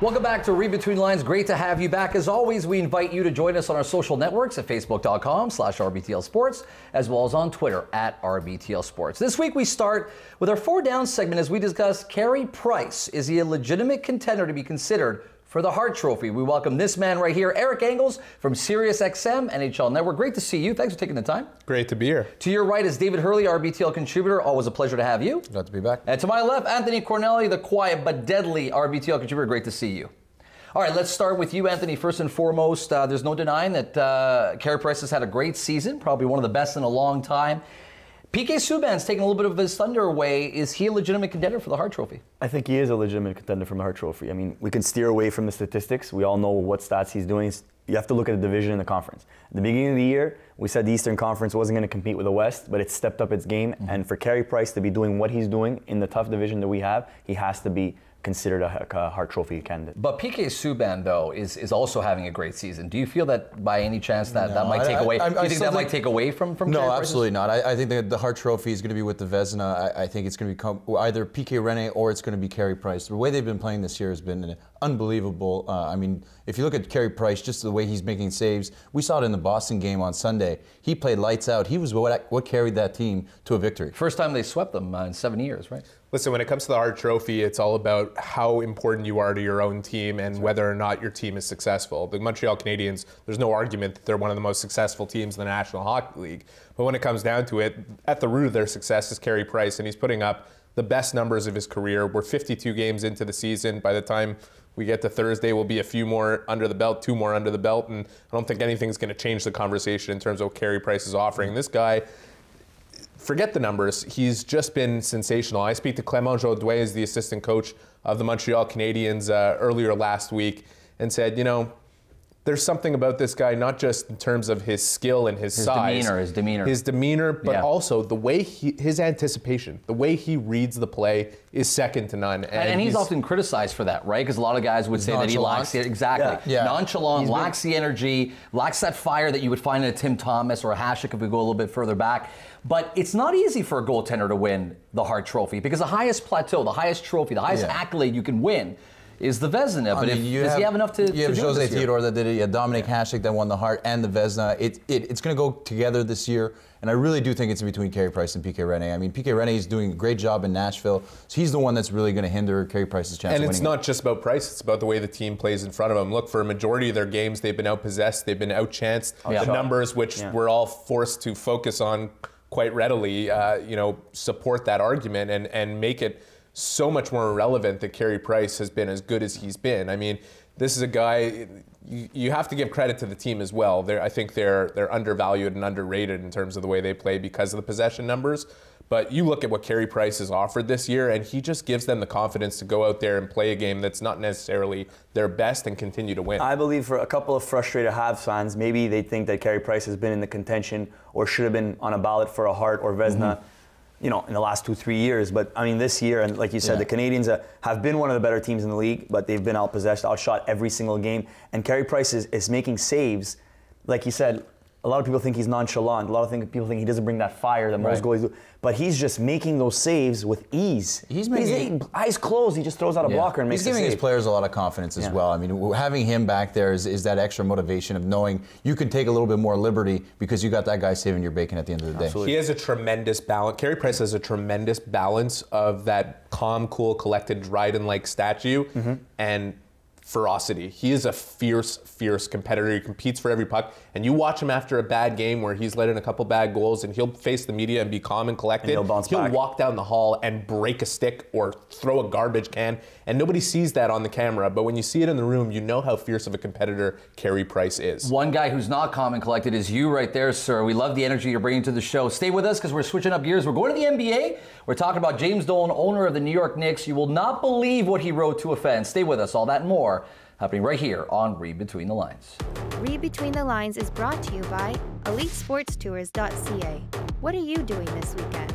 Welcome back to Read Between the Lines. Great to have you back. As always, we invite you to join us on our social networks at facebook.com/RBTL Sports, as well as on Twitter at RBTL Sports. This week we start with our Four Down segment as we discuss Carey Price. Is he a legitimate contender to be considered for the Hart Trophy? We welcome this man right here, Eric Engels from Sirius XM NHL Network. Great to see you. Thanks for taking the time. Great to be here. To your right is David Hurley, RBTL contributor. Always a pleasure to have you. Glad to be back. And to my left, Anthony Cornelli, the quiet but deadly RBTL contributor. Great to see you. All right, let's start with you, Anthony. First and foremost, there's no denying that Carey Price has had a great season, probably one of the best in a long time. PK Subban's taking a little bit of his thunder away. Is he a legitimate contender for the Hart Trophy? I think he is a legitimate contender for the Hart Trophy. I mean, we can steer away from the statistics. We all know what stats he's doing. You have to look at the division and the conference. At the beginning of the year, we said the Eastern Conference wasn't going to compete with the West, but it stepped up its game. Mm-hmm. And for Carey Price to be doing what he's doing in the tough division that we have, he has to be considered a Hart Trophy candidate. But PK Subban, though, is also having a great season. Do you feel that by any chance that might take away? Do you think that might take away from No, Carey absolutely not. I think that the Hart Trophy is going to be with the Vezina. I think it's going to become either PK Rene or it's going to be Carey Price. The way they've been playing this year has been unbelievable. I mean, if you look at Carey Price, just the way he's making saves, we saw it in the Boston game on Sunday. He played lights out. He was what carried that team to a victory. First time they swept them in 7 years, right? Listen, when it comes to the Hart Trophy, it's all about how important you are to your own team and whether or not your team is successful. The Montreal Canadiens, there's no argument that they're one of the most successful teams in the National Hockey League. But when it comes down to it, at the root of their success is Carey Price, and he's putting up the best numbers of his career. We're 52 games into the season. By the time we get to Thursday, we'll be a few more under the belt, 2 more under the belt, and I don't think anything's going to change the conversation in terms of what Carey Price is offering. This guy, forget the numbers, he's just been sensational. I speak to Clement Jaudoin, as the assistant coach of the Montreal Canadiens earlier last week, and said, you know, there's something about this guy, not just in terms of his skill and his size. His demeanor, but also the way his anticipation, the way he reads the play is second to none. And he's often criticized for that, right? Because a lot of guys would say that he lacks the, nonchalant, lacks the energy, lacks that fire that you would find in a Tim Thomas or a Hasek if we go a little bit further back. But it's not easy for a goaltender to win the Hart Trophy because the highest plateau, the highest trophy, the highest accolade you can win is the Vezina, but does he have enough to You have do Jose this year? Theodore that did it, you have Dominic Hasek that won the Hart and the Vezina. It's going to go together this year, and I really do think it's in between Carey Price and PK Rene. I mean, PK Rene is doing a great job in Nashville, so he's the one that's really going to hinder Carey Price's chance of winning. And it's not just about Price, it's about the way the team plays in front of him. Look, for a majority of their games, they've been outpossessed, they've been outchanced. The numbers, which we're all forced to focus on quite readily, support that argument and make it so much more relevant that Carey Price has been as good as he's been. I mean, this is a guy, you have to give credit to the team as well. I think they're undervalued and underrated in terms of the way they play because of the possession numbers. But you look at what Carey Price has offered this year, and he just gives them the confidence to go out there and play a game that's not necessarily their best and continue to win. I believe for a couple of frustrated Habs fans, maybe they think that Carey Price has been in the contention or should have been on a ballot for a Hart or Vezina. In the last 2-3 years. But I mean, this year, and like you said, the Canadiens have been one of the better teams in the league, but they've been outpossessed, outshot every single game. And Carey Price is making saves. Like you said, a lot of people think he's nonchalant. A lot of people think he doesn't bring that fire that most goalies do. But he's just making those saves with ease. He's eyes closed. He just throws out a blocker and makes a save. He's giving his players a lot of confidence as well. I mean, having him back there is that extra motivation of knowing you can take a little bit more liberty because you got that guy saving your bacon at the end of the day. Absolutely. He has a tremendous balance. Carey Price has a tremendous balance of that calm, cool, collected, Dryden-like statue and ferocity. He is a fierce, fierce competitor. He competes for every puck. And you watch him after a bad game where he's let in a couple bad goals and he'll face the media and be calm and collected. And he'll walk down the hall and break a stick or throw a garbage can. And nobody sees that on the camera. But when you see it in the room, you know how fierce of a competitor Carey Price is. One guy who's not calm and collected is you right there, sir. We love the energy you're bringing to the show. Stay with us because we're switching up gears. We're going to the NBA. We're talking about James Dolan, owner of the New York Knicks. You will not believe what he wrote to a fan. Stay with us. All that and more happening right here on Read Between the Lines. Read Between the Lines is brought to you by EliteSportsTours.ca. What are you doing this weekend?